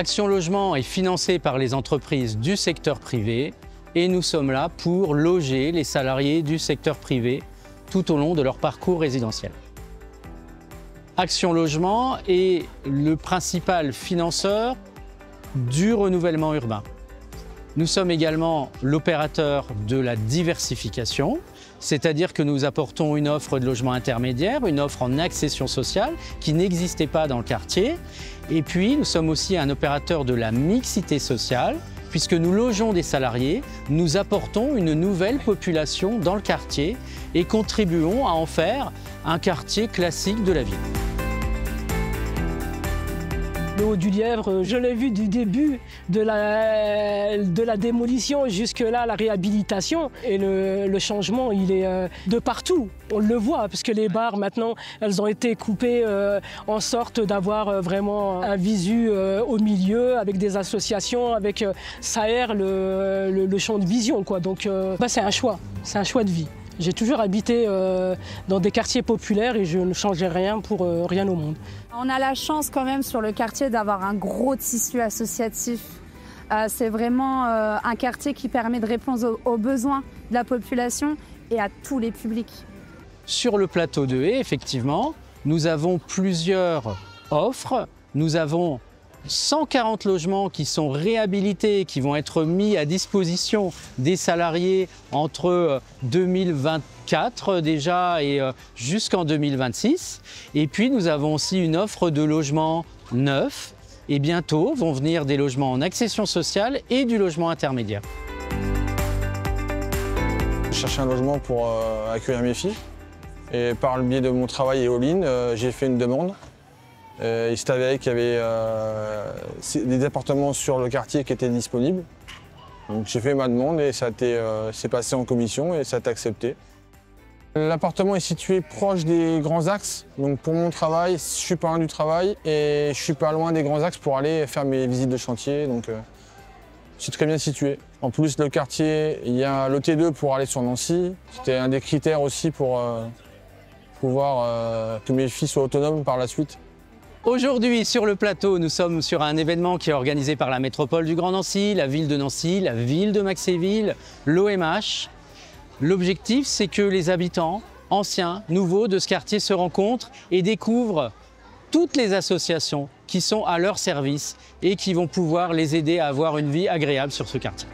Action Logement est financé par les entreprises du secteur privé et nous sommes là pour loger les salariés du secteur privé tout au long de leur parcours résidentiel. Action Logement est le principal financeur du renouvellement urbain. Nous sommes également l'opérateur de la diversification, c'est-à-dire que nous apportons une offre de logement intermédiaire, une offre en accession sociale qui n'existait pas dans le quartier. Et puis, nous sommes aussi un opérateur de la mixité sociale, puisque nous logeons des salariés, nous apportont une nouvelle population dans le quartier et contribuons à en faire un quartier classique de la ville. Le Haut-du-Lièvre, je l'ai vu du début de la démolition jusque-là, la réhabilitation. Et le changement, il est de partout. On le voit, parce que les bars, maintenant, elles ont été coupées en sorte d'avoir vraiment un visu au milieu, avec des associations, avec ça aère le champ de vision, quoi. Donc, c'est un choix de vie. J'ai toujours habité dans des quartiers populaires et je ne changerai rien pour rien au monde. On a la chance quand même sur le quartier d'avoir un gros tissu associatif. C'est vraiment un quartier qui permet de répondre aux besoins de la population et à tous les publics. Sur le plateau de Haye, effectivement, nous avons plusieurs offres. Nous avons 140 logements qui sont réhabilités, qui vont être mis à disposition des salariés entre 2024 déjà et jusqu'en 2026. Et puis nous avons aussi une offre de logements neufs et bientôt vont venir des logements en accession sociale et du logement intermédiaire. Je cherchais un logement pour accueillir mes filles et par le biais de mon travail et All-in, j'ai fait une demande. Il s'est avéré qu'il y avait des appartements sur le quartier qui étaient disponibles. Donc j'ai fait ma demande et ça s'est passé en commission et ça a été accepté. L'appartement est situé proche des grands axes. Donc pour mon travail, je suis pas loin du travail et je suis pas loin des grands axes pour aller faire mes visites de chantier. Donc c'est très bien situé. En plus, le quartier, il y a l'OT2 pour aller sur Nancy. C'était un des critères aussi pour pouvoir que mes filles soient autonomes par la suite. Aujourd'hui, sur le plateau, nous sommes sur un événement qui est organisé par la métropole du Grand Nancy, la ville de Nancy, la ville de Maxéville, l'OMH. L'objectif, c'est que les habitants, anciens, nouveaux de ce quartier se rencontrent et découvrent toutes les associations qui sont à leur service et qui vont pouvoir les aider à avoir une vie agréable sur ce quartier.